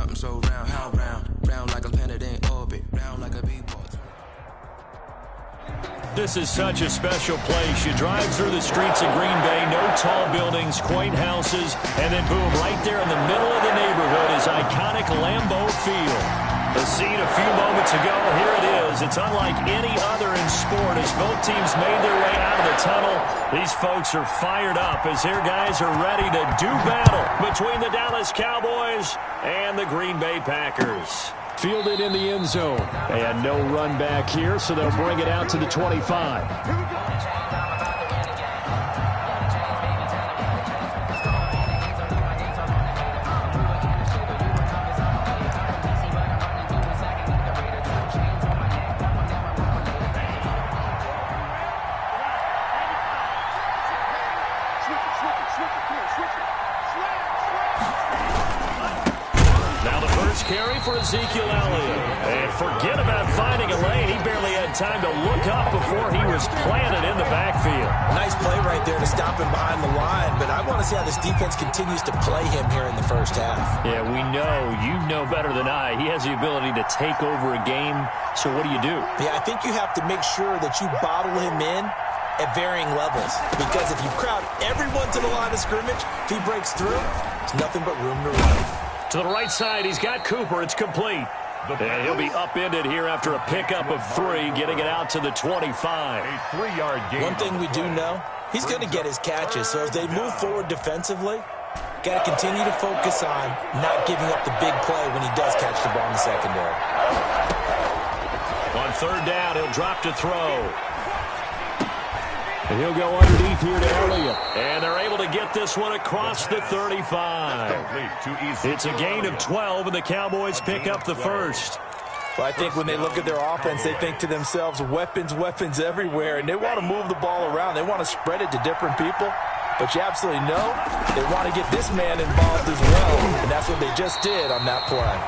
something so round, how round? Round like a planet in orbit, round like a b-ball. This is such a special place. You drive through the streets of Green Bay, no tall buildings, quaint houses, and then boom, right there in the middle of the neighborhood is iconic Lambeau Field. The scene a few moments ago, here it is. It's unlike any other in sport as both teams made their way out of the tunnel. These folks are fired up as their guys are ready to do battle between the Dallas Cowboys and the Green Bay Packers. Fielded in the end zone. And no run back here, so they'll bring it out to the 25. Carry for Ezekiel Elliott. And forget about finding a lane. He barely had time to look up before he was planted in the backfield. Nice play right there to stop him behind the line, but I want to see how this defense continues to play him here in the first half. Yeah, we know. You know better than I. He has the ability to take over a game, so what do you do? Yeah, I think you have to make sure that you bottle him in at varying levels, because if you crowd everyone to the line of scrimmage, if he breaks through, there's nothing but room to run. To the right side, he's got Cooper. It's complete. And he'll be upended here after a pickup of 3, getting it out to the 25. A 3-yard gain. One thing we do know, he's going to get his catches. So as they move forward defensively, got to continue to focus on not giving up the big play when he does catch the ball in the secondary. On third down, he'll drop to throw. And he'll go underneath here to Elliott. And they're able to get this one across the 35. It's a gain of 12, and the Cowboys pick up the first. Well, I think when they look at their offense, they think to themselves, weapons, weapons everywhere, and they want to move the ball around. They want to spread it to different people. But you absolutely know they want to get this man involved as well, and that's what they just did on that play.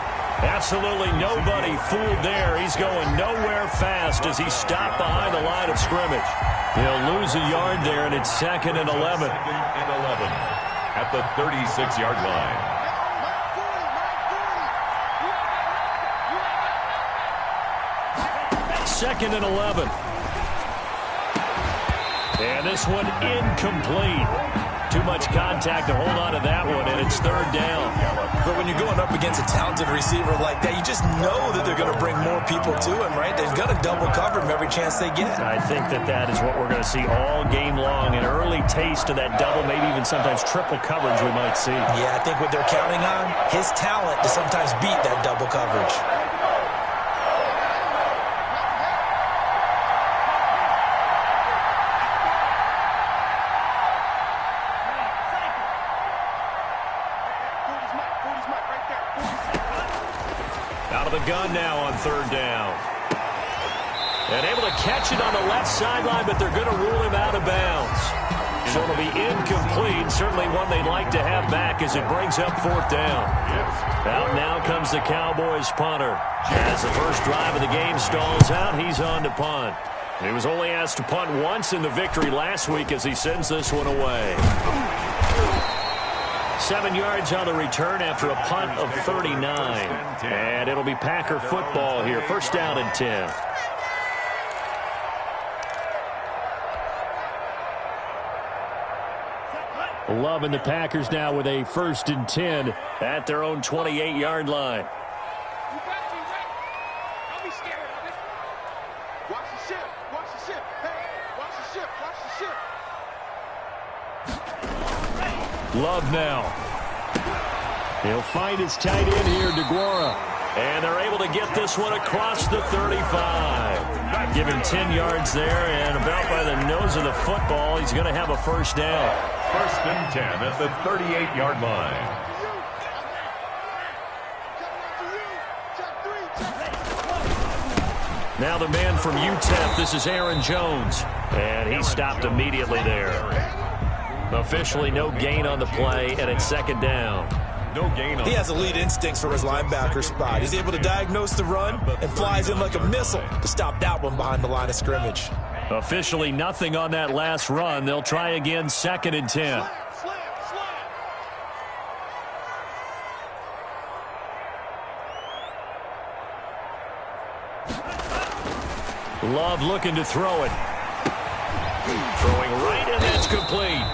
Absolutely nobody fooled there. He's going nowhere fast as he stopped behind the line of scrimmage. He'll lose a yard there, and it's 2nd and 11. 2nd and 11 at the 36-yard line. Second and 11. And this one incomplete. Too much contact to hold on to that one, and it's 3rd down. But when you're going up against a talented receiver like that, you just know that they're going to bring more people to him, right? They're going to double cover him every chance they get. I think that is what we're going to see all game long, an early taste of that double, maybe even sometimes triple coverage we might see. Yeah, I think what they're counting on, his talent to sometimes beat that double coverage. Out of the gun now on 3rd down. And able to catch it on the left sideline, but they're going to rule him out of bounds. So it'll be incomplete. Certainly one they'd like to have back as it brings up 4th down. Out now comes the Cowboys punter. As the first drive of the game stalls out, he's on to punt. He was only asked to punt once in the victory last week as he sends this one away. 7 yards on the return after a punt of 39. And it'll be Packer football here. 1st down and 10. Loving the Packers now with a 1st and 10 at their own 28-yard line. You gotta be ready. Don't be scared of it. Watch the ship. Watch the ship. Hey, watch the ship. Watch the ship. Love now. He'll find his tight end here, DeGuara. And they're able to get this one across the 35. Give him 10 yards there, and about by the nose of the football, he's going to have a 1st down. 1st and 10 at the 38-yard line. Now the man from UTEP, this is Aaron Jones. And he stopped immediately there. Officially no gain on the play, and it's 2nd down. No gain on. He has elite instincts from his linebacker spot. He's able to diagnose the run and flies in like a missile to stop that one behind the line of scrimmage. Officially nothing on that last run. They'll try again, 2nd and 10. Love looking to throw it. Throwing right, and that's complete.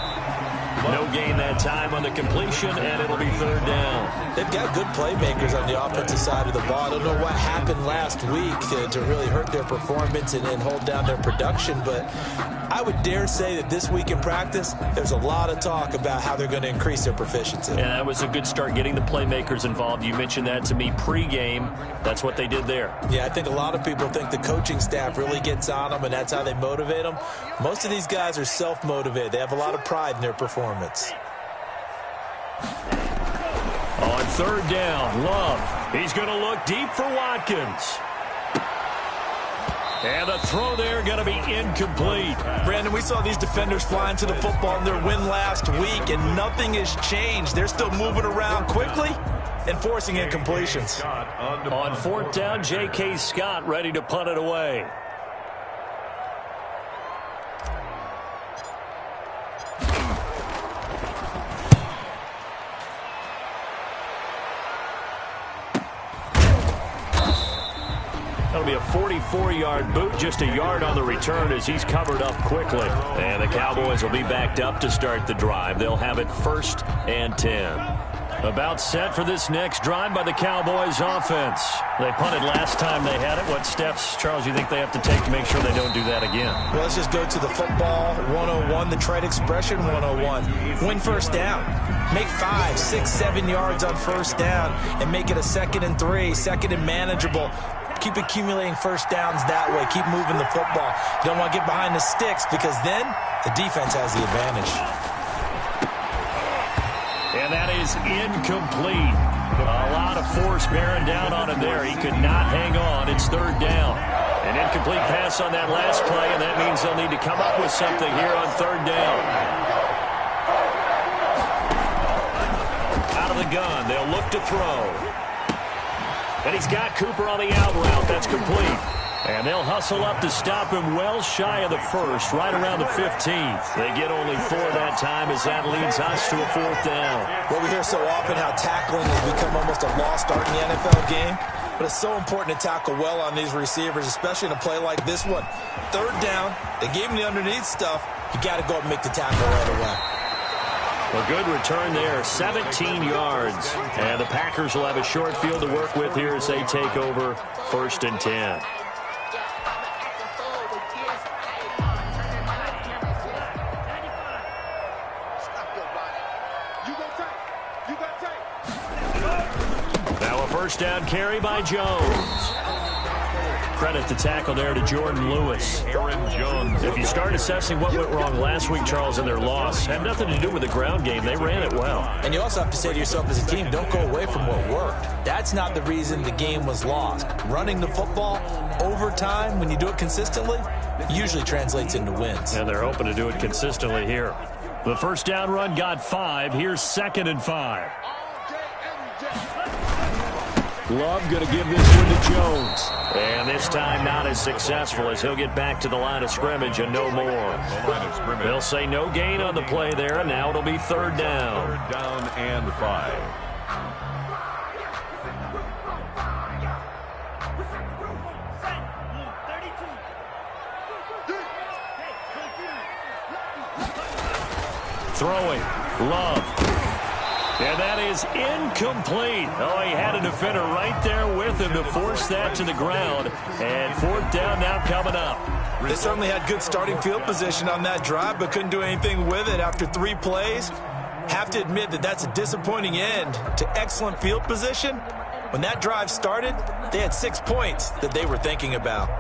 No gain that time on the completion, and it'll be third down. They've got good playmakers on the offensive side of the ball. I don't know what happened last week to really hurt their performance and hold down their production, but I would dare say that this week in practice, there's a lot of talk about how they're going to increase their proficiency. And that was a good start, getting the playmakers involved. You mentioned that to me pregame. That's what they did there. Yeah, I think a lot of people think the coaching staff really gets on them, and that's how they motivate them. Most of these guys are self-motivated. They have a lot of pride in their performance. On third down, Love. He's going to look deep for Watkins. And the throw there going to be incomplete. Brandon, we saw these defenders fly into the football in their win last week, and nothing has changed. They're still moving around quickly and forcing incompletions. On fourth down, J.K. Scott ready to punt it away. That'll be a 44-yard boot, just a yard on the return as he's covered up quickly. And the Cowboys will be backed up to start the drive. They'll have it 1st and 10. About set for this next drive by the Cowboys offense. They punted last time they had it. What steps, Charles, you think they have to take to make sure they don't do that again? Well, let's just go to the football 101, the trade expression 101. Win first down. Make 5, 6, 7 yards on first down and make it a 2nd and 3, 2nd and manageable. Keep accumulating first downs that way. Keep moving the football. You don't want to get behind the sticks because then the defense has the advantage. And that is incomplete. A lot of force bearing down on him there. He could not hang on. It's third down. An incomplete pass on that last play, and that means they'll need to come up with something here on third down. Out of the gun. They'll look to throw. And he's got Cooper on the out route. That's complete. And they'll hustle up to stop him well shy of the first, right around the 15th. They get only 4 that time as that leads us to a 4th down. Well, we hear so often how tackling has become almost a lost art in the NFL game. But it's so important to tackle well on these receivers, especially in a play like this one. Third down, they gave him the underneath stuff. You got to go up and make the tackle right away. A good return there, 17 yards. And the Packers will have a short field to work with here as they take over 1st and 10. Now a first down carry by Jones. Credit the tackle there to Jordan Lewis. Aaron Jones. If you start assessing what went wrong last week, Charles, in their loss, had nothing to do with the ground game. They ran it well. And you also have to say to yourself as a team, don't go away from what worked. That's not the reason the game was lost. Running the football over time, when you do it consistently, usually translates into wins. And they're hoping to do it consistently here. The first down run got 5. Here's 2nd and 5. Love going to give this one to Jones. And this time not as successful as he'll get back to the line of scrimmage and no more. They'll say no gain on the play there, and now it'll be third down. Third down and 5. Throwing. Love. And that is incomplete. Oh, he had a defender right there with him to force that to the ground. And 4th down now coming up. They certainly had good starting field position on that drive, but couldn't do anything with it after 3 plays. Have to admit that that's a disappointing end to excellent field position. When that drive started, they had 6 points that they were thinking about.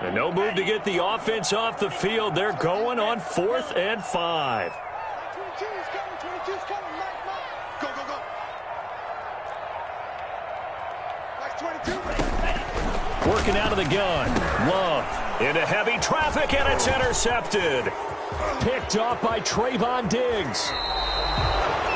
And no move to get the offense off the field. They're going on 4th and 5. 22's coming, Go, go, go. That's 22. Working out of the gun. Love into heavy traffic, and it's intercepted. Picked off by Trayvon Diggs.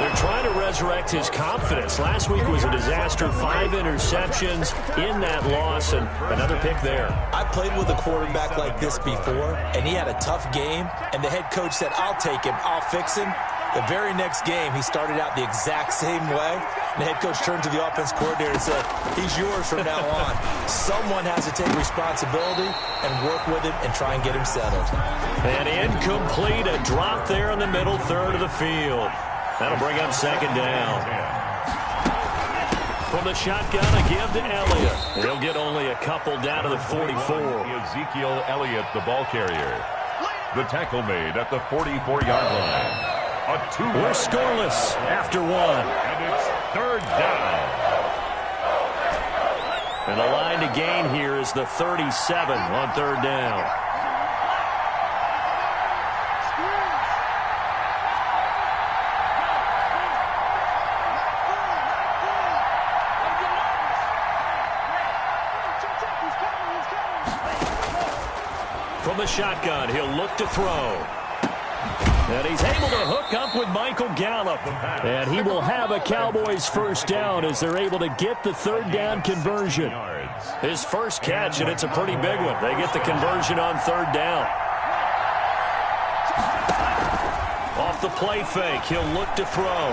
They're trying to resurrect his confidence. Last week was a disaster, 5 interceptions in that loss, and another pick there. I played with a quarterback like this before, and he had a tough game, and the head coach said, I'll take him, I'll fix him. The very next game, he started out the exact same way. The head coach turned to the offense coordinator and said, he's yours from now on. Someone has to take responsibility and work with him and try and get him settled. And incomplete, a drop there in the middle third of the field. That'll bring up second down. From the shotgun, a give to Elliott. He'll get only a couple down to the 44. Ezekiel Elliott, the ball carrier. The tackle made at the 44-yard line. We're scoreless after one. And it's third down. And the line to gain here is the 37 on third down. From the shotgun, he'll look to throw. And he's able to hook up with Michael Gallup. And he will have a Cowboys first down as they're able to get the third down conversion. His first catch, and it's a pretty big one. They get the conversion on third down. Off the play fake, he'll look to throw.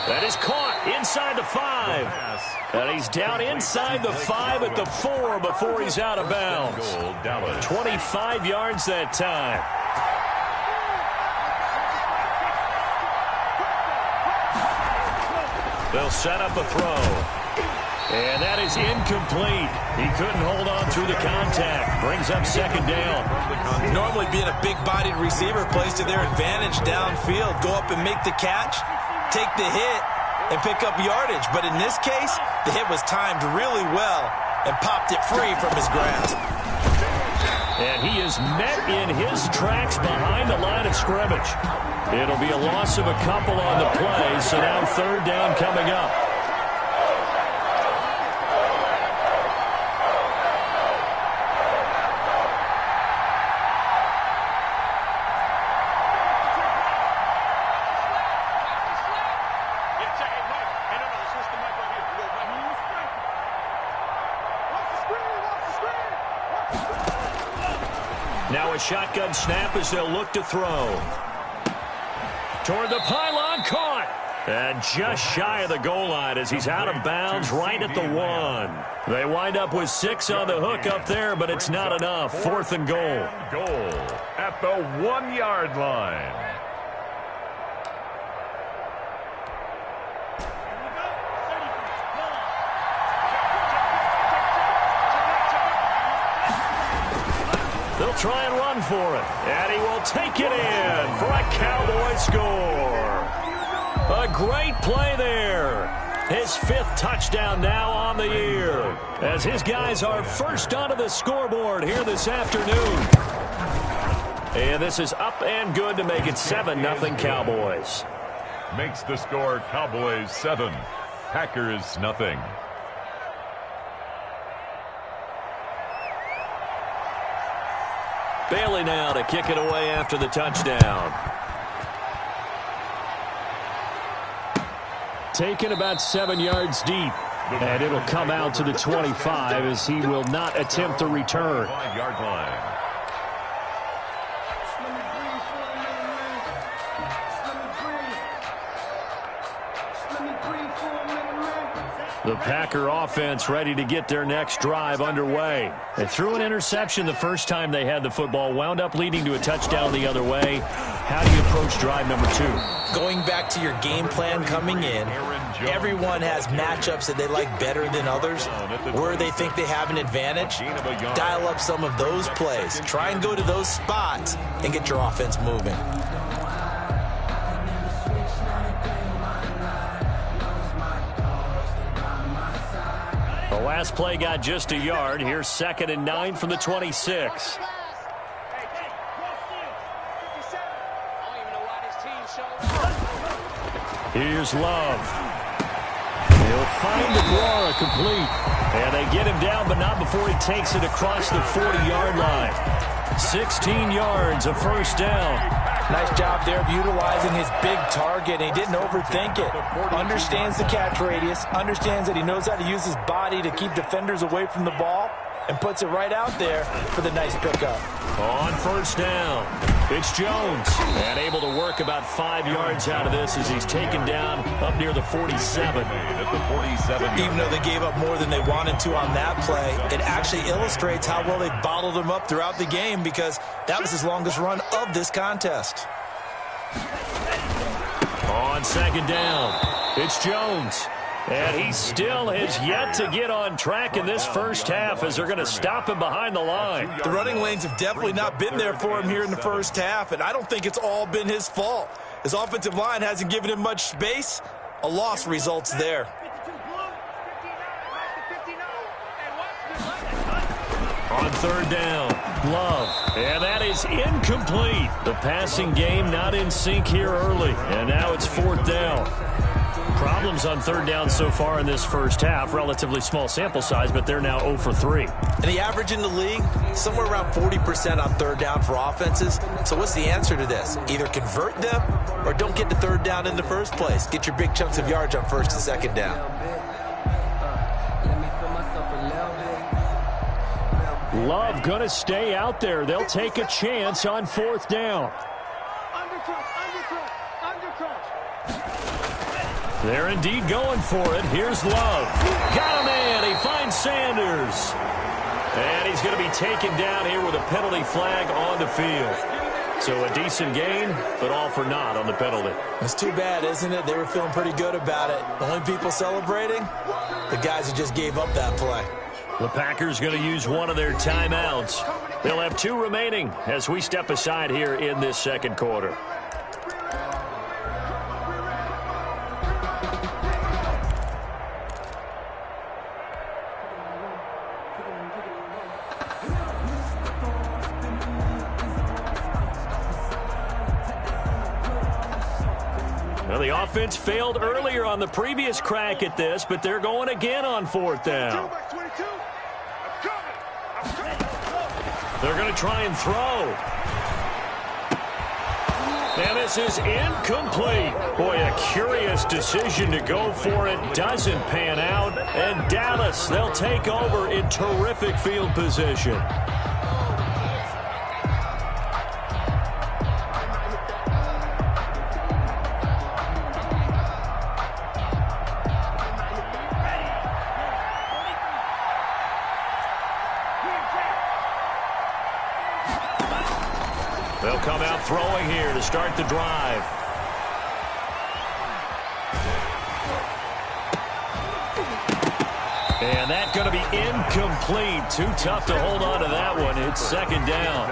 That is caught inside the 5. And he's down inside the 5 at the 4 before he's out of bounds. 25 yards that time. They'll set up a throw. And that is incomplete. He couldn't hold on through the contact. Brings up second down. Normally being a big-bodied receiver plays to their advantage downfield. Go up and make the catch, take the hit, and pick up yardage. But in this case, the hit was timed really well and popped it free from his grasp. And he is met in his tracks behind the line of scrimmage. It'll be a loss of a couple on the play, so now third down coming up. Now a shotgun snap as they'll look to throw. Toward the pylon, caught. And just shy of the goal line as he's out of bounds right at the 1. They wind up with 6 on the hook up there, but it's not enough. Fourth and goal. Goal at the 1-yard line. They'll try and run for it. And he will take it in for a Cowboy score. A great play there. His 5th touchdown now on the year. As his guys are first onto the scoreboard here this afternoon. And this is up and good to make it 7-0 Cowboys. Makes the score Cowboys 7, Packers 0. Bailey now to kick it away after the touchdown. Taken about 7 yards deep. And it'll come out to the 25 as he will not attempt to return. 5-yard line. The Packer offense ready to get their next drive underway. They threw an interception the first time they had the football, wound up leading to a touchdown the other way. How do you approach drive number 2? Going back to your game plan coming in, everyone has matchups that they like better than others, where they think they have an advantage. Dial up some of those plays. Try and go to those spots and get your offense moving. The last play got just a yard. Here's 2nd and 9 from the 26. Here's Love. He'll find Aguara complete. And they get him down, but not before he takes it across the 40-yard line. 16 yards, a first down. Nice job there of utilizing his big target. He didn't overthink it. Understands the catch radius, understands that he knows how to use his body to keep defenders away from the ball, and puts it right out there for the nice pickup. On first down, it's Jones. And able to work about 5 yards out of this as he's taken down up near the 47. Even though they gave up more than they wanted to on that play, it actually illustrates how well they bottled him up throughout the game, because that was his longest run of this contest. On second down, it's Jones. And he still has yet to get on track in this first half as they're going to stop him behind the line. The running lanes have definitely not been there for him here in the first half, and I don't think it's all been his fault. His offensive line hasn't given him much space. A loss results there. On third down, Love. And that is incomplete. The passing game not in sync here early. And now it's fourth down. Problems on third down so far in this first half. Relatively small sample size, but they're now 0 for 3. And the average in the league, somewhere around 40% on third down for offenses. So what's the answer to this? Either convert them or don't get to third down in the first place. Get your big chunks of yards on first and second down. Love going to stay out there. They'll take a chance on fourth down. They're indeed going for it. Here's Love. Got a man. He finds Sanders. And he's going to be taken down here with a penalty flag on the field. So a decent gain, but all for naught on the penalty. It's too bad, isn't it? They were feeling pretty good about it. The only people celebrating, the guys who just gave up that play. The Packers going to use one of their timeouts. They'll have 2 remaining as we step aside here in this second quarter. Well, the offense failed earlier on the previous crack at this, but they're going again on fourth down. They're going to try and throw. And this is incomplete. Boy, a curious decision to go for it. Doesn't pan out. And Dallas, they'll take over in terrific field position. They'll come out throwing here to start the drive. And that's going to be incomplete. Too tough to hold on to that one. It's second down.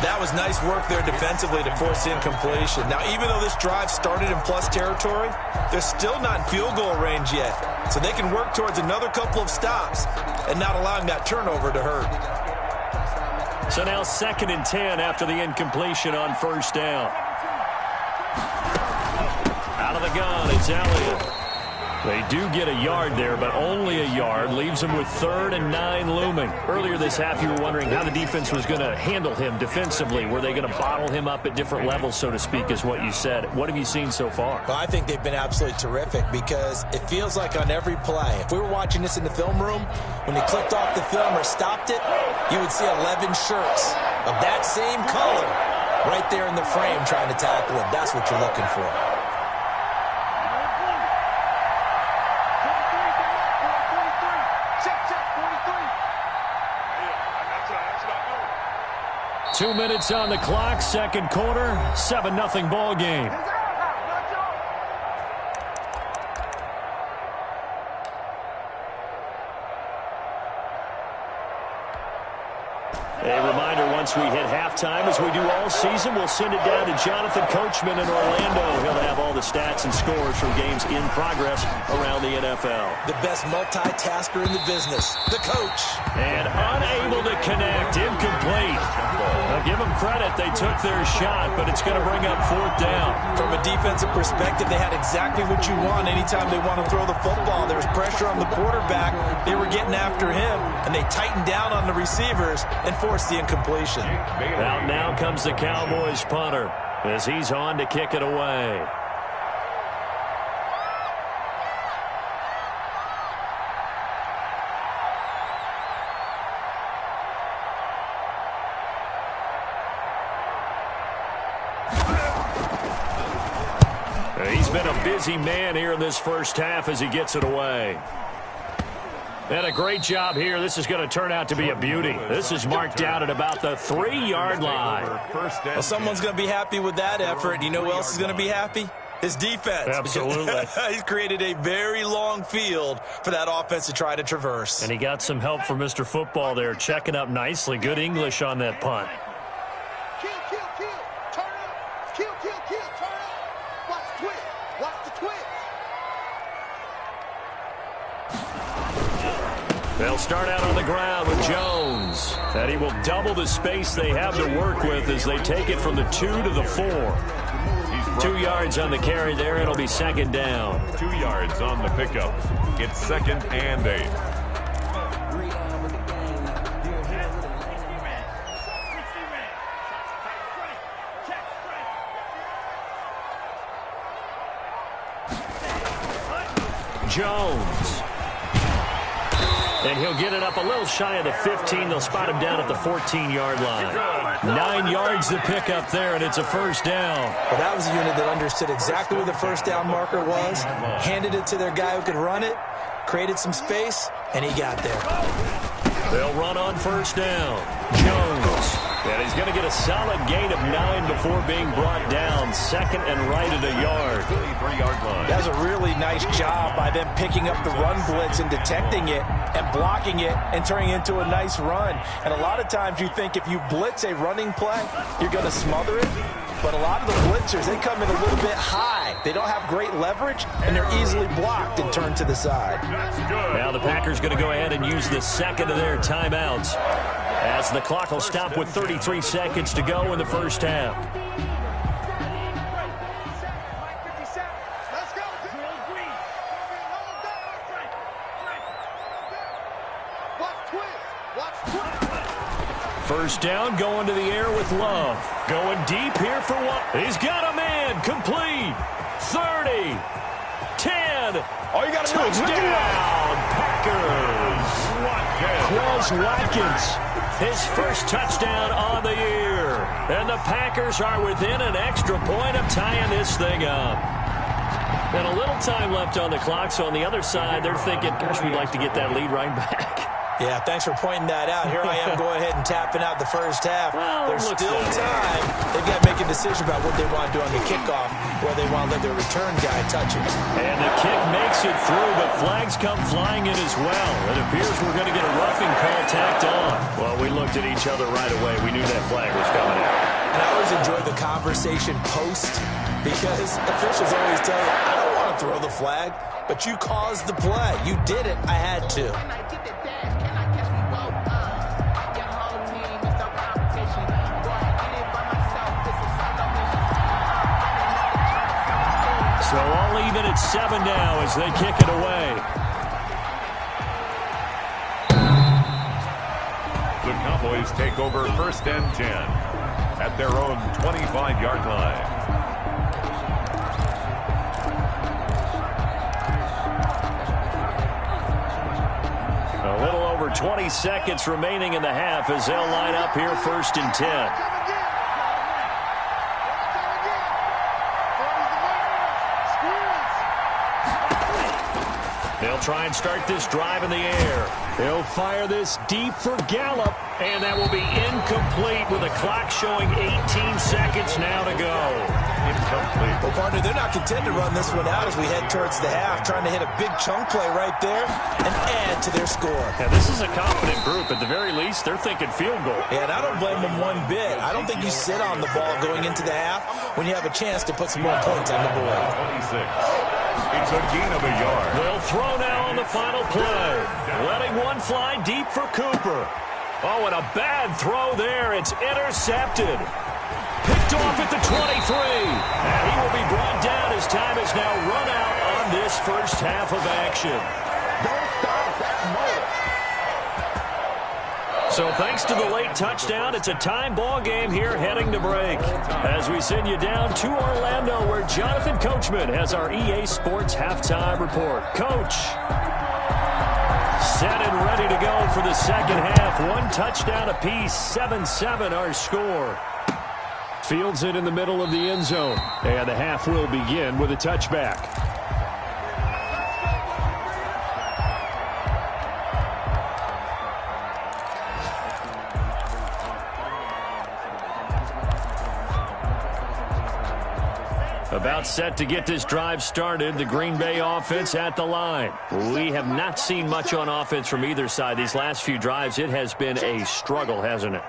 That was nice work there defensively to force incompletion. Now, even though this drive started in plus territory, they're still not in field goal range yet. So they can work towards another couple of stops and not allowing that turnover to hurt. So now 2nd and 10 after the incompletion on first down. Out of the gun, it's Elliott. They do get a yard there, but only a yard. Leaves them with 3rd and 9 looming. Earlier this half, you were wondering how the defense was going to handle him defensively. Were they going to bottle him up at different levels, so to speak, is what you said. What have you seen so far? Well, I think they've been absolutely terrific because it feels like on every play, if we were watching this in the film room, when he clicked off the film or stopped it, you would see 11 shirts of that same color right there in the frame trying to tackle him. That's what you're looking for. 2 minutes on the clock, second quarter, 7-0 ball game. A reminder, once we hit halftime, as we do all season, we'll send it down to Jonathan Coachman in Orlando. He'll have all the stats and scores from games in progress around the NFL. The best multitasker in the business, the coach. And unable to connect, incomplete. Now, give them credit, they took their shot, but it's going to bring up fourth down. From a defensive perspective, they had exactly what you want anytime they want to throw the football. There was pressure on the quarterback. They were getting after him, and they tightened down on the receivers and forced the incompletion. Now comes the Cowboys punter. as he's on to kick it away. He's been a busy man here in this first half as he gets it away. And a great job here. This is going to turn out to be a beauty. This is marked out at about the 3-yard line. Well, someone's going to be happy with that effort. You know who else is going to be happy? His defense. Absolutely. He's created a very long field for that offense to try to traverse. And he got some help from Mr. Football there, checking up nicely. Good English on that punt. Kill, kill, kill. Turn up. Kill, kill, kill. Turn up. Watch the twist. Watch the twist. They'll start out on the ground with Jones. And he will double the space they have to work with as they take it from the 2 to the 4. 2 yards on the carry there. It'll be second down. 2 yards on the pickup. It's 2nd and 8. Jones. And he'll get it up a little shy of the 15. They'll spot him down at the 14-yard line. 9 yards to pick up there, and it's a first down. Well, that was a unit that understood exactly where the first down marker was, handed it to their guy who could run it, created some space, and he got there. They'll run on first down. Jones. And he's going to get a solid gain of 9 before being brought down. 2nd and right at a yard. 3-yard line. That was a really nice job by them picking up the run blitz and detecting it and blocking it and turning it into a nice run. And a lot of times you think if you blitz a running play, you're going to smother it. But a lot of the blitzers, they come in a little bit high. They don't have great leverage, and they're easily blocked and turned to the side. Now the Packers going to go ahead and use the second of their timeouts, as the clock will stop with 33 seconds to go in the first half. Let's go. Watch twist. Watch twist. First down, going to the air with Love. Going deep here for one. He's got a man. Complete. 30. 10. Oh, you got to touchdown, Packers. Quez Watkins, his first touchdown on the year. And the Packers are within an extra point of tying this thing up. And a little time left on the clock, so on the other side, they're thinking, gosh, we'd like to get that lead right back. Yeah, thanks for pointing that out. Here I am going ahead and tapping out the first half. Well, There's still time. They've got to make a decision about what they want to do on the kickoff, whether they want to let their return guy touch it. And the kick makes it through, but flags come flying in as well. It appears we're going to get a roughing call tacked on. Well, we looked at each other right away. We knew that flag was coming out. And I always enjoy the conversation post, because officials always tell you, I don't want to throw the flag, but you caused the play. You did it. I had to. So all even at 7 now as they kick it away. The Cowboys take over 1st and 10 at their own 25-yard line. A little over 20 seconds remaining in the half as they'll line up here 1st and 10. They'll try and start this drive in the air. They'll fire this deep for Gallup, and that will be incomplete with the clock showing 18 seconds now to go. Incomplete. Well, partner, they're not content to run this one out as we head towards the half, trying to hit a big chunk play right there and add to their score. Now, this is a confident group. At the very least, they're thinking field goal. Yeah, and I don't blame them one bit. I don't think you sit on the ball going into the half when you have a chance to put some more points on the board. 26. It's a gain of a yard. They'll throw now on the final play. Letting one fly deep for Cooper. Oh, and a bad throw there. It's intercepted. Picked off at the 23. And he will be brought down as time is now run out on this first half of action. Don't stop that motor. So thanks to the late touchdown, it's a time ball game here heading to break. As we send you down to Orlando, where Jonathan Coachman has our EA Sports halftime report. Coach. Set and ready to go for the second half. One touchdown apiece, 7-7 our score. Fields it in the middle of the end zone. And the half will begin with a touchback. About set to get this drive started, the Green Bay offense at the line. We have not seen much on offense from either side. These last few drives, it has been a struggle, hasn't it?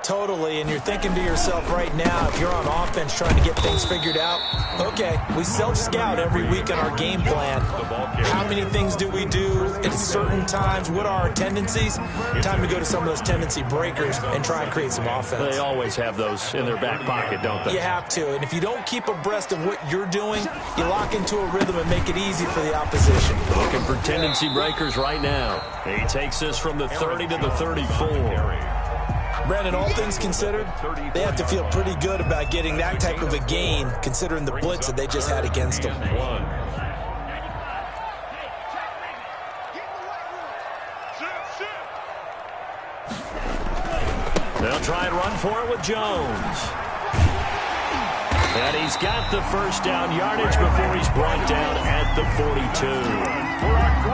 Totally, and you're thinking to yourself right now, if you're on offense trying to get things figured out, okay, we self-scout every week on our game plan. How many things do we do at certain times? What are our tendencies? Time to go to some of those tendency breakers and try and create some offense. They always have those in their back pocket, don't they? You have to, and if you don't keep abreast of what you're doing, you lock into a rhythm and make it easy for the opposition. Looking for tendency breakers right now. He takes us from the 30 to the 34. Brandon, all things considered, they have to feel pretty good about getting that type of a gain, considering the blitz that they just had against them. They'll try and run for it with Jones. And he's got the first down yardage before he's brought down at the 42.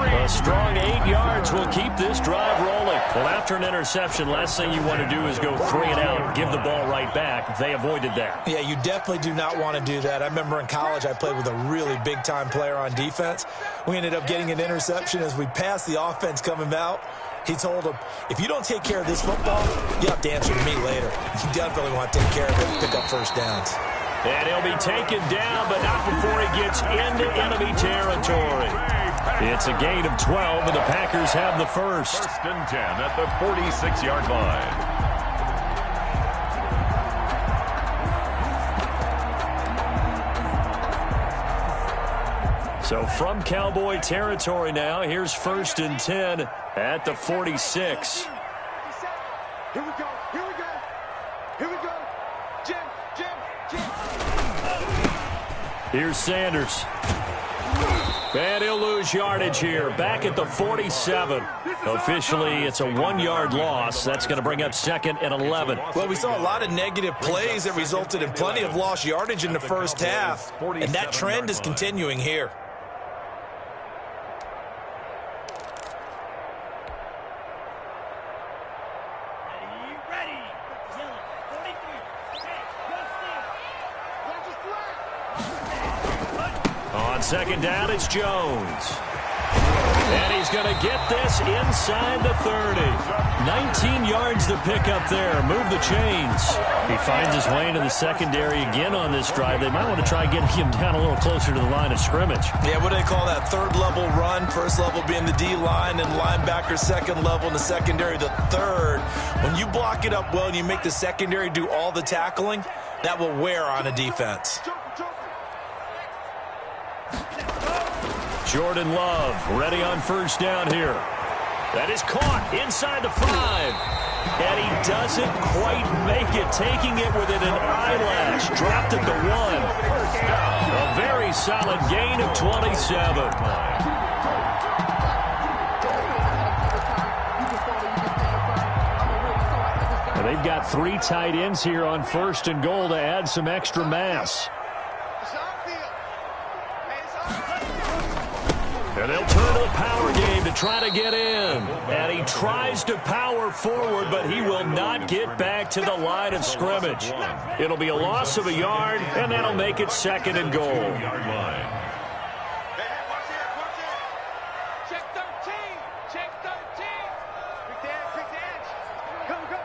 A strong 8 yards will keep this drive rolling. Well, after an interception, last thing you want to do is go 3 and out, give the ball right back. They avoided that. Yeah, you definitely do not want to do that. I remember in college I played with a really big-time player on defense. We ended up getting an interception as we passed the offense coming out. He told him, if you don't take care of this football, you have to answer to me later. You definitely want to take care of it and pick up first downs. And he'll be taken down, but not before he gets into enemy territory. It's a gain of 12, and the Packers have the first. 1st and 10 at the 46-yard line. So from Cowboy territory now, here's 1st and 10 at the 46. Here we go. Here we go. Here we go. Jim. Here's Sanders. And he'll lose yardage here. Back at the 47. Officially, it's a 1-yard loss. That's going to bring up 2nd and 11. Well, we saw a lot of negative plays that resulted in plenty of lost yardage in the first half. And that trend is continuing here. On 2nd down, it's Jones. And he's going to get this inside the 30. 19 yards to pick up there. Move the chains. He finds his way into the secondary again on this drive. They might want to try getting him down a little closer to the line of scrimmage. Yeah, what do they call that? 3rd level run. 1st level being the D-line, and linebacker 2nd level, and the secondary the 3rd. When you block it up well and you make the secondary do all the tackling, that will wear on a defense. Jordan Love ready on 1st down here. That is caught inside the 5. And he doesn't quite make it, taking it within an eyelash. Dropped at the 1. A very solid gain of 27. And they've got 3 tight ends here on 1st and goal to add some extra mass. And they'll turn to the power game to try to get in. And he tries to power forward, but he will not get back to the line of scrimmage. It'll be a loss of a yard, and that'll make it 2nd and goal. Yard line. Check 13. Check 13. Pick the edge. Go.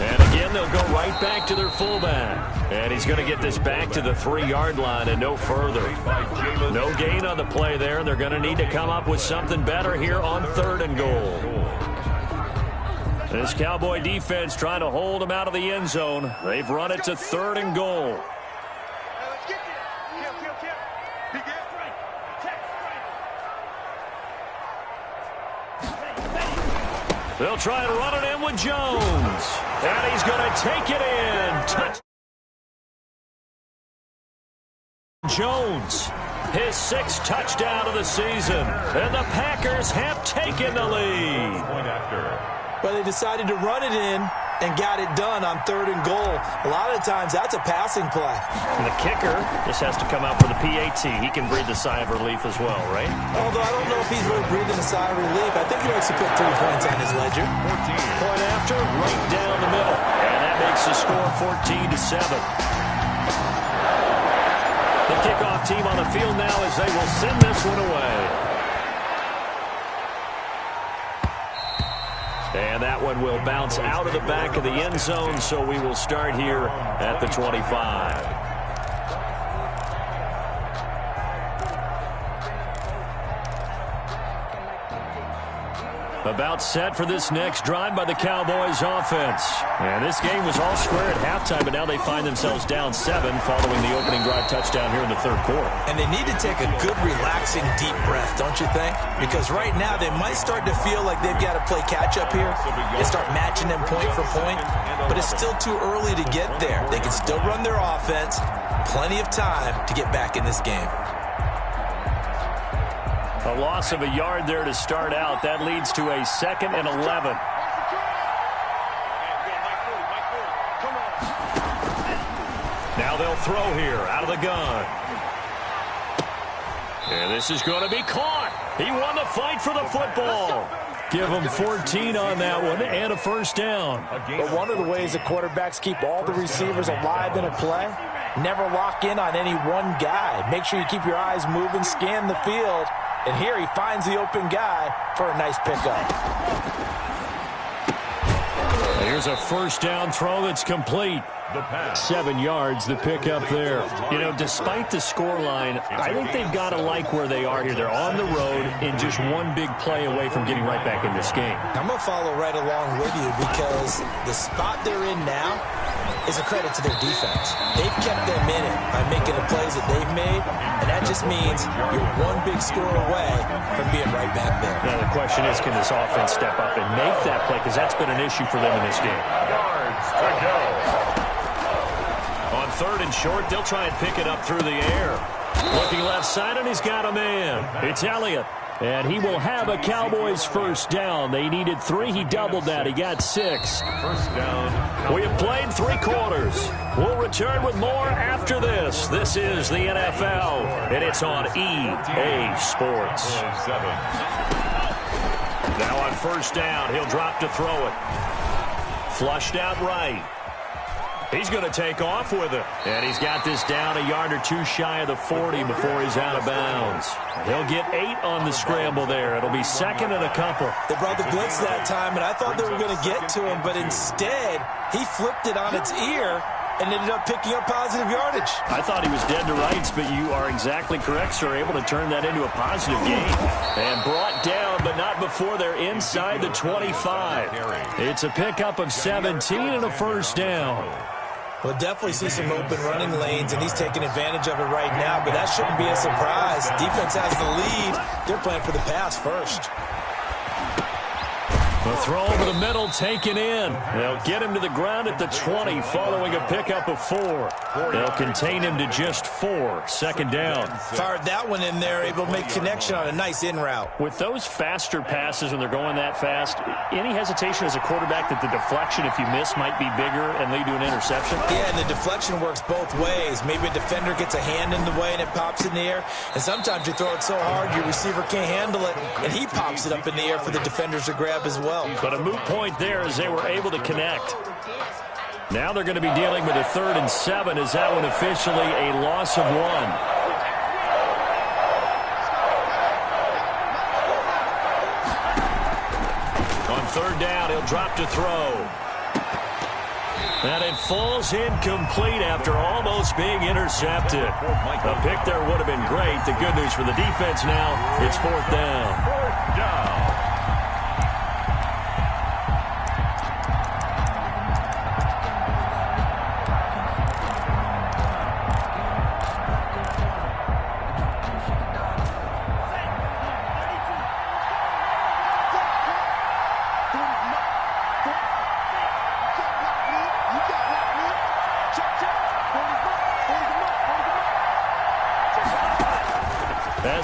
And again, they'll go right back to their fullback. And he's going to get this back to the 3-yard line and no further. No gain on the play there. They're going to need to come up with something better here on 3rd and goal. This Cowboy defense trying to hold them out of the end zone. They've run it to 3rd and goal. Let's get there. Kill. Be good. They'll try and run it in with Jones. And he's going to take it in. Touch. Jones, his 6th touchdown of the season. And the Packers have taken the lead. But they decided to run it in and got it done on 3rd and goal. A lot of times, that's a passing play. And the kicker just has to come out for the PAT. He can breathe a sigh of relief as well, right? Although I don't know if he's really breathing a sigh of relief. I think he likes to put 3 points on his ledger. 14. Point after, right down the middle. And that makes the score 14-7. The kickoff team on the field now as they will send this one away. And that one will bounce out of the back of the end zone, so we will start here at the 25. About set for this next drive by the Cowboys offense. And this game was all square at halftime, but now they find themselves down 7 following the opening drive touchdown here in the 3rd quarter. And they need to take a good, relaxing, deep breath, don't you think? Because right now they might start to feel like they've got to play catch-up here and start matching them point for point. But it's still too early to get there. They can still run their offense. Plenty of time to get back in this game. A loss of a yard there to start out. That leads to a 2nd and 11. Now they'll throw here out of the gun. And this is going to be caught. He won the fight for the football. Give him 14 on that one and a 1st down. But one of the ways that quarterbacks keep all the receivers alive in a play, never lock in on any one guy. Make sure you keep your eyes moving, scan the field. And here he finds the open guy for a nice pickup. Here's a 1st down throw that's complete. 7 yards, the pickup there. You know, despite the scoreline, I think they've got to like where they are here. They're on the road and just one big play away from getting right back in this game. I'm going to follow right along with you because the spot they're in now is a credit to their defense. They've kept them in it by making the plays that they've made, and that just means you're one big score away from being right back there. Now the question is, can this offense step up and make that play? Because that's been an issue for them in this game. Yards to go. On 3rd and short, they'll try and pick it up through the air. Looking left side, and he's got a man. It's Elliott. And he will have a Cowboys 1st down. They needed 3. He doubled that. He got 6. 1st down. We have played 3 quarters. We'll return with more after this. This is the NFL, and it's on EA Sports. 7. Now on 1st down, he'll drop to throw it. Flushed out right. He's going to take off with it. And he's got this down a yard or 2 shy of the 40 before he's out of bounds. He'll get 8 on the scramble there. It'll be 2nd and a couple. They brought the blitz that time, and I thought they were going to get to him, but instead, he flipped it on its ear and ended up picking up positive yardage. I thought he was dead to rights, but you are exactly correct, sir. Able to turn that into a positive gain. And brought down, but not before they're inside the 25. It's a pickup of 17 and a 1st down. We'll definitely see some open running lanes, and he's taking advantage of it right now, but that shouldn't be a surprise. Defense has the lead. They're playing for the pass first. The throw over the middle taken in. They'll get him to the ground at the 20 following a pickup of 4. They'll contain him to just 4. 2nd down. Fired that one in there, able to make connection on a nice in route. With those faster passes when they're going that fast, any hesitation as a quarterback that the deflection, if you miss, might be bigger and lead to an interception? Yeah, and the deflection works both ways. Maybe a defender gets a hand in the way and it pops in the air. And sometimes you throw it so hard your receiver can't handle it, and he pops it up in the air for the defenders to grab as well. But a moot point there as they were able to connect. Now they're going to be dealing with a 3rd and 7. Is that one officially a loss of 1? On 3rd down, he'll drop to throw. And it falls incomplete after almost being intercepted. A pick there would have been great. The good news for the defense now, it's 4th down. 4th down.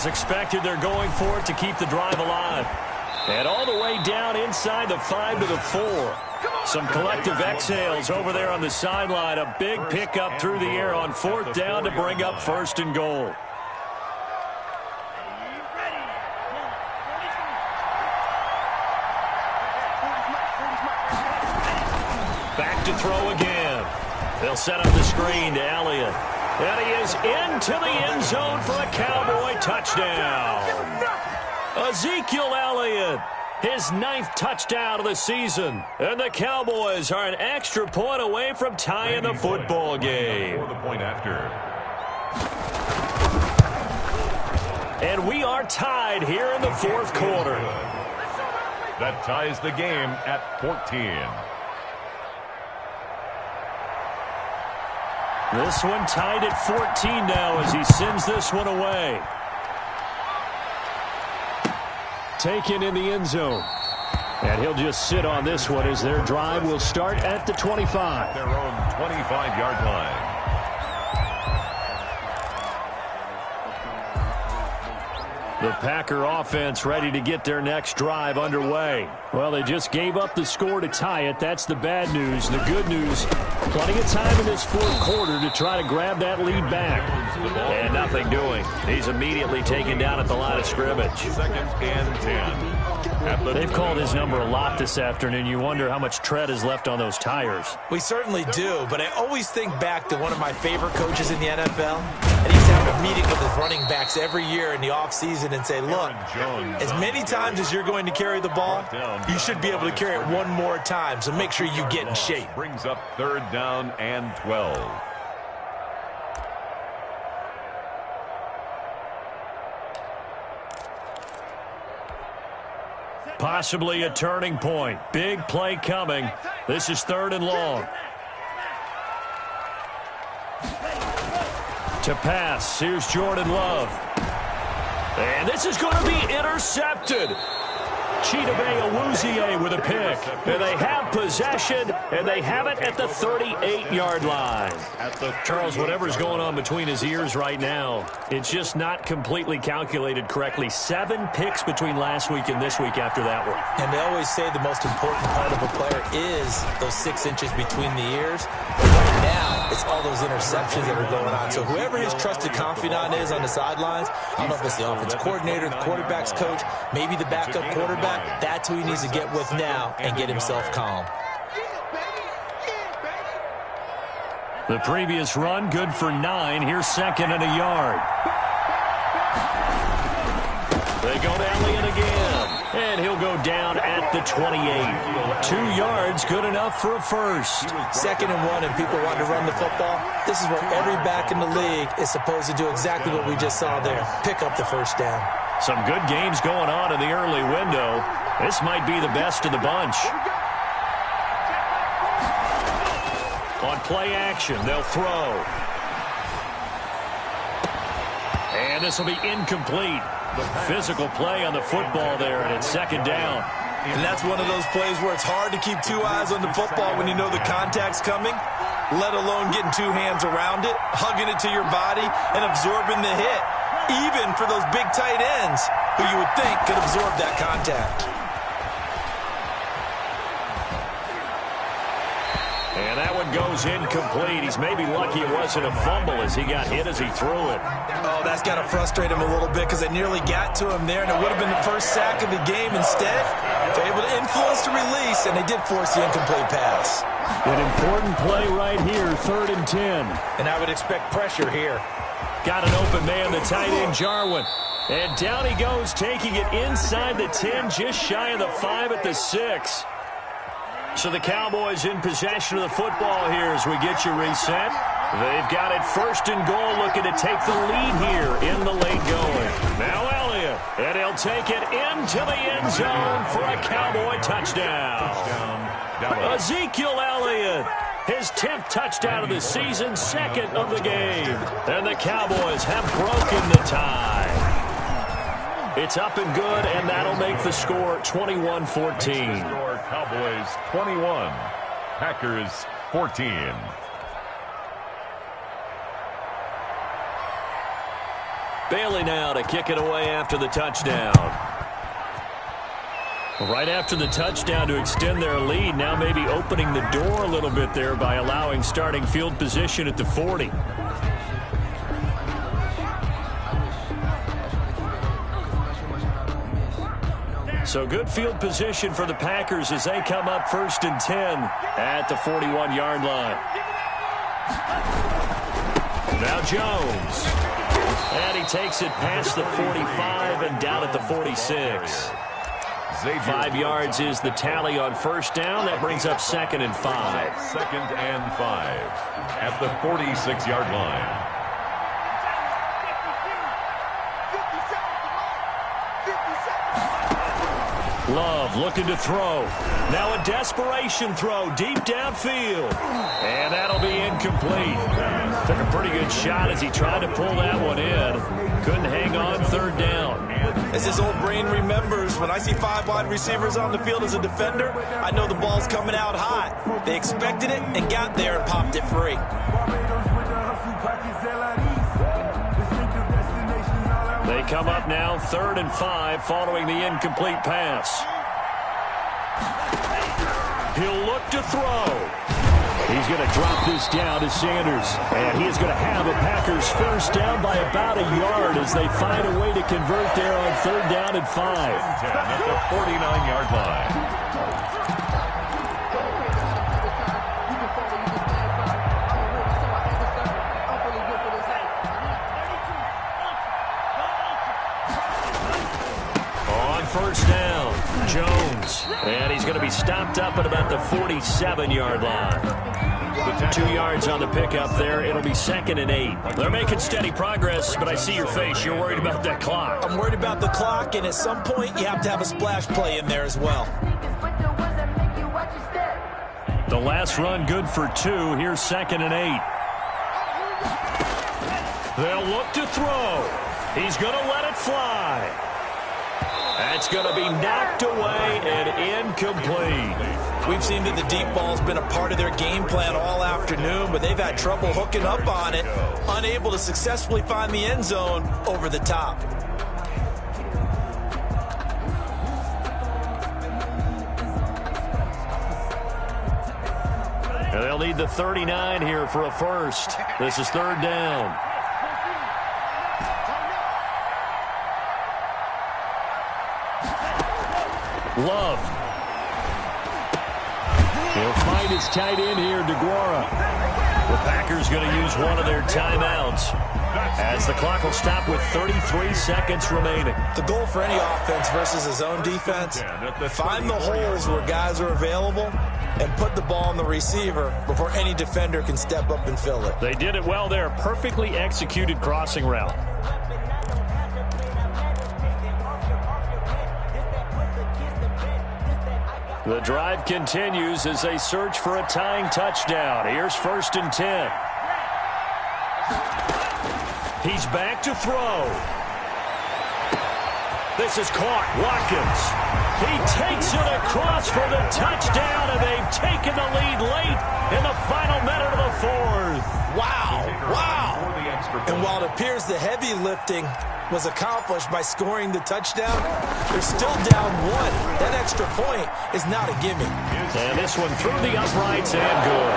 As expected, they're going for it to keep the drive alive. And all the way down inside the 5 to the 4. Some collective exhales over there on the sideline. A big pickup through the air on 4th down to bring up 1st and goal. Back to throw again. They'll set up the screen to Elliott. And he is into the end zone for a Cowboy touchdown. Ezekiel Elliott, his 9th touchdown of the season. And the Cowboys are an extra point away from tying the football game. For the point after. And we are tied here in the 4th quarter. That ties the game at 14. This one tied at 14 now as he sends this one away. Taken in the end zone. And he'll just sit on this one as their drive will start at the 25. Their own 25-yard line. The Packer offense ready to get their next drive underway. Well, they just gave up the score to tie it. That's the bad news. The good news, plenty of time in this 4th quarter to try to grab that lead back. And nothing doing. He's immediately taken down at the line of scrimmage. 2nd and 10. They've called his number a lot this afternoon. You wonder how much tread is left on those tires. We certainly do, but I always think back to one of my favorite coaches in the NFL. And he's having a meeting with his running backs every year in the offseason and say, look, as many times as you're going to carry the ball, you should be able to carry it one more time, so make sure you get in shape. Brings up 3rd down and 12. Possibly a turning point. Big play coming. This is 3rd and long. To pass, here's Jordan Love. And this is going to be intercepted. Chidobe Awuzie with a pick. And they have possession, and they have it at the 38-yard line. Charles, whatever's going on between his ears right now, it's just not completely calculated correctly. 7 picks between last week and this week after that one. And they always say the most important part of a player is those 6 inches between the ears. But right now, it's all those interceptions that are going on. So whoever his trusted confidant is on the sidelines, I don't know if it's the offensive coordinator, the quarterback's coach, maybe the backup quarterback, that's who he needs to get with now and get himself calm. The previous run, good for 9. Here's 2nd and a yard. They go to Elliott again. And he'll go down at the 28. 2 yards, good enough for a first. 2nd and 1, and people want to run the football. This is where every back in the league is supposed to do exactly what we just saw there. Pick up the first down. Some good games going on in the early window. This might be the best of the bunch. On play action, they'll throw. And this will be incomplete. Physical play on the football there, and it's 2nd down. And that's one of those plays where it's hard to keep 2 eyes on the football when you know the contact's coming, let alone getting 2 hands around it, hugging it to your body, and absorbing the hit. Even for those big tight ends who you would think could absorb that contact. And that one goes incomplete. He's maybe lucky it wasn't a fumble as he got hit as he threw it. Oh, that's got to frustrate him a little bit because they nearly got to him there, and it would have been the first sack of the game. Instead, they're able to influence the release, and they did force the incomplete pass. An important play right here, 3rd and 10. And I would expect pressure here. Got an open man, the tight end, Jarwin. And down he goes, taking it inside the 10, just shy of the 5 at the 6. So the Cowboys in possession of the football here as we get you reset. They've got it 1st and goal, looking to take the lead here in the late going. Now Elliott, and he'll take it into the end zone for a Cowboy touchdown. Ezekiel Elliott, his 10th touchdown of the season, 2nd of the game. And the Cowboys have broken the tie. It's up and good, and that'll make the score 21-14. Cowboys 21, Packers 14. Bailey now to kick it away after the touchdown. Right after the touchdown to extend their lead, now maybe opening the door a little bit there by allowing starting field position at the 40. So good field position for the Packers as they come up 1st and 10 at the 41-yard line. Now Jones. And he takes it past the 45 and down at the 46. 5 yards is the tally on 1st down. That brings up 2nd and 5. 2nd and 5 at the 46-yard line. Love looking to throw. Now a desperation throw deep downfield. And that'll be incomplete. Took a pretty good shot as he tried to pull that one in. Couldn't hang on 3rd down. As his old brain remembers, when I see 5 wide receivers on the field as a defender, I know the ball's coming out hot. They expected it and got there and popped it free. They come up now 3rd and 5 following the incomplete pass. He'll look to throw. He's going to drop this down to Sanders. And he is going to have a Packers 1st down by about a yard as they find a way to convert there on 3rd down and 5. 10 at the 49-yard line. On 1st down, Jones. And he's going to be stopped up at about the 47-yard line. 2 yards on the pickup there. It'll be 2nd and 8. They're making steady progress, but I see your face. You're worried about that clock. I'm worried about the clock, and at some point, you have to have a splash play in there as well. The last run good for 2. Here's 2nd and 8. They'll look to throw. He's going to let it fly. That's going to be knocked away and incomplete. We've seen that the deep ball's been a part of their game plan all afternoon, but they've had trouble hooking up on it, unable to successfully find the end zone over the top. And they'll need the 39 here for a 1st. This is 3rd down. Love. He'll find his tight end here, DeGuara. The Packers going to use one of their timeouts as the clock will stop with 33 seconds remaining. The goal for any offense versus his own defense, find the holes where guys are available and put the ball on the receiver before any defender can step up and fill it. They did it well there. Perfectly executed crossing route. The drive continues as they search for a tying touchdown. Here's 1st and 10. He's back to throw. This is caught. Watkins. He takes it across for the touchdown, and they've taken the lead late in the final minute of the 4th. Wow. Wow. And while it appears the heavy lifting was accomplished by scoring the touchdown, they're still down 1. That extra point is not a gimme. And this one through the uprights and good.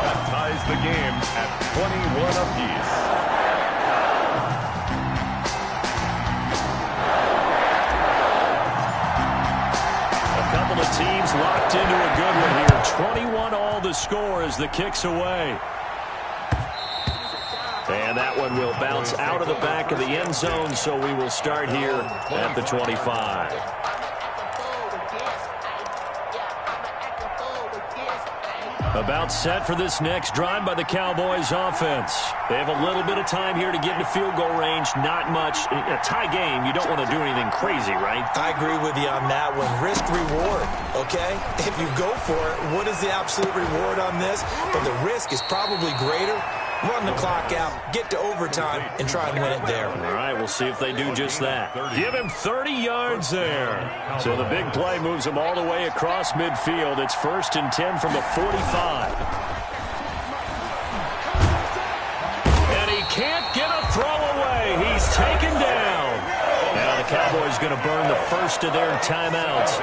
That ties the game at 21 apiece. A couple of teams locked into a good one here. 21 all the score as the kick's away. And that one will bounce out of the back of the end zone, so we will start here at the 25. About set for this next drive by the Cowboys offense. They have a little bit of time here to get into field goal range. Not much. In a tie game, you don't want to do anything crazy, right? I agree with you on that one. Risk reward, okay? If you go for it, what is the absolute reward on this? But the risk is probably greater. Run the clock out, get to overtime, and try and win it there. All right, we'll see if they do just that. Give him 30 yards there. So the big play moves him all the way across midfield. It's 1st and 10 from the 45. And he can't get a throw away. He's going to burn the first of their timeouts,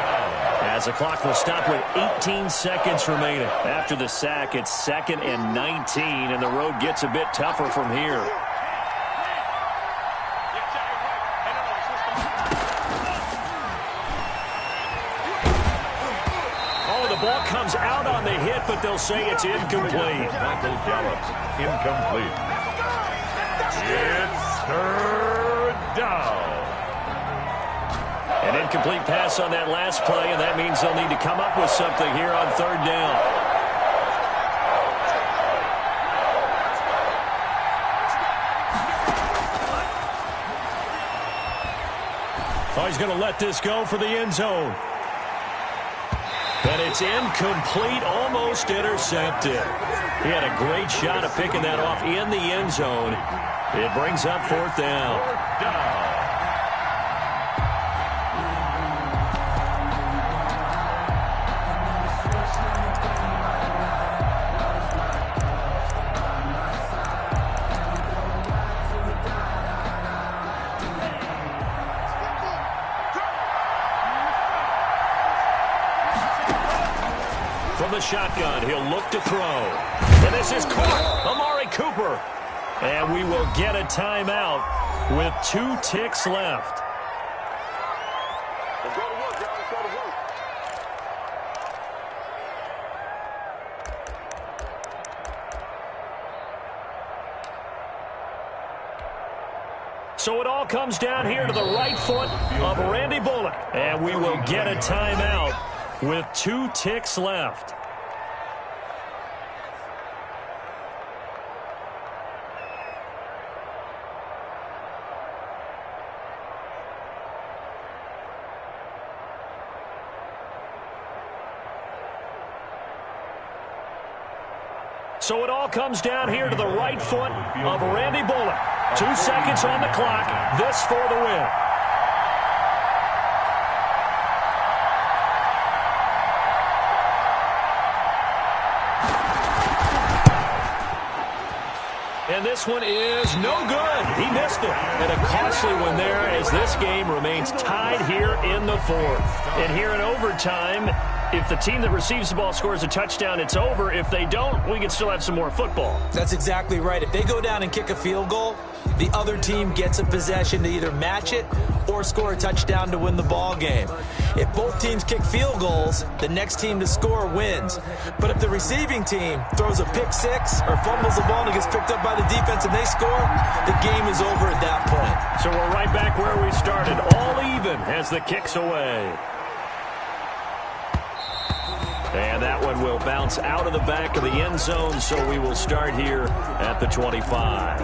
as the clock will stop with 18 seconds remaining. After the sack, it's 2nd and 19, and the road gets a bit tougher from here. Oh, the ball comes out on the hit, but they'll say it's incomplete. Michael Gallup, incomplete. It's 3rd down. An incomplete pass on that last play, and that means they'll need to come up with something here on 3rd down. Oh, he's going to let this go for the end zone. And it's incomplete, almost intercepted. He had a great shot at picking that off in the end zone. It brings up 4th down. 4th down. From the shotgun, he'll look to throw. And this is caught. Amari Cooper. And we will get a timeout with 2 ticks left. Let's go to work, y'all. Let's go to work. So it all comes down here to the right foot of Randy Bullock. And we will get a timeout with 2 ticks left. So it all comes down here to the right foot of Randy Bullock. 2 seconds on the clock. This for the win. And this one is no good. He missed it. And a costly one there as this game remains tied here in the 4th. And here in overtime, if the team that receives the ball scores a touchdown, it's over. If they don't, we can still have some more football. That's exactly right. If they go down and kick a field goal, the other team gets a possession to either match it or score a touchdown to win the ball game. If both teams kick field goals, the next team to score wins. But if the receiving team throws a pick six or fumbles the ball and it gets picked up by the defense and they score, the game is over at that point. So we're right back where we started, all even as the kick's away. And that one will bounce out of the back of the end zone, so we will start here at the 25.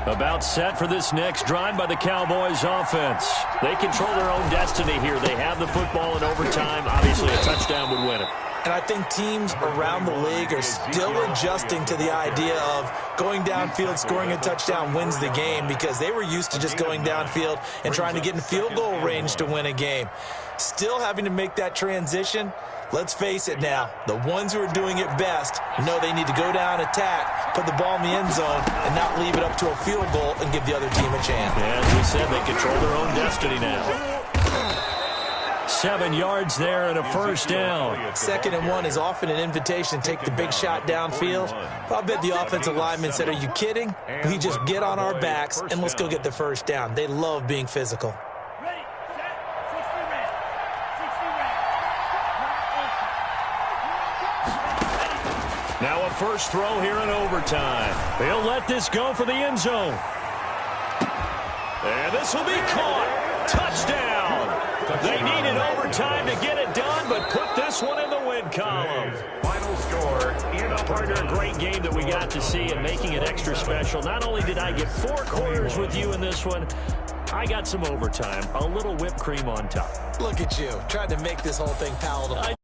About set for this next drive by the Cowboys offense. They control their own destiny here. They have the football in overtime. Obviously, a touchdown would win it. And I think teams around the league are still adjusting to the idea of going downfield, scoring a touchdown wins the game, because they were used to just going downfield and trying to get in field goal range to win a game. Still having to make that transition. Let's face it now, the ones who are doing it best know they need to go down, attack, put the ball in the end zone, and not leave it up to a field goal and give the other team a chance. As we said, they control their own destiny now. 7 yards there and a first down. 2nd and 1 is often an invitation to take the big shot downfield. I bet the offensive lineman said, are you kidding? We just get on our backs and let's go get the first down. They love being physical. Now a first throw here in overtime. They'll let this go for the end zone. And this will be caught. Touchdown. They needed overtime to get it done, but put this one in the win column. Final score in Well, partner, a great game that we got to see and making it extra special. Not only did I get 4 quarters with you in this one, I got some overtime, a little whipped cream on top. Look at you, trying to make this whole thing palatable.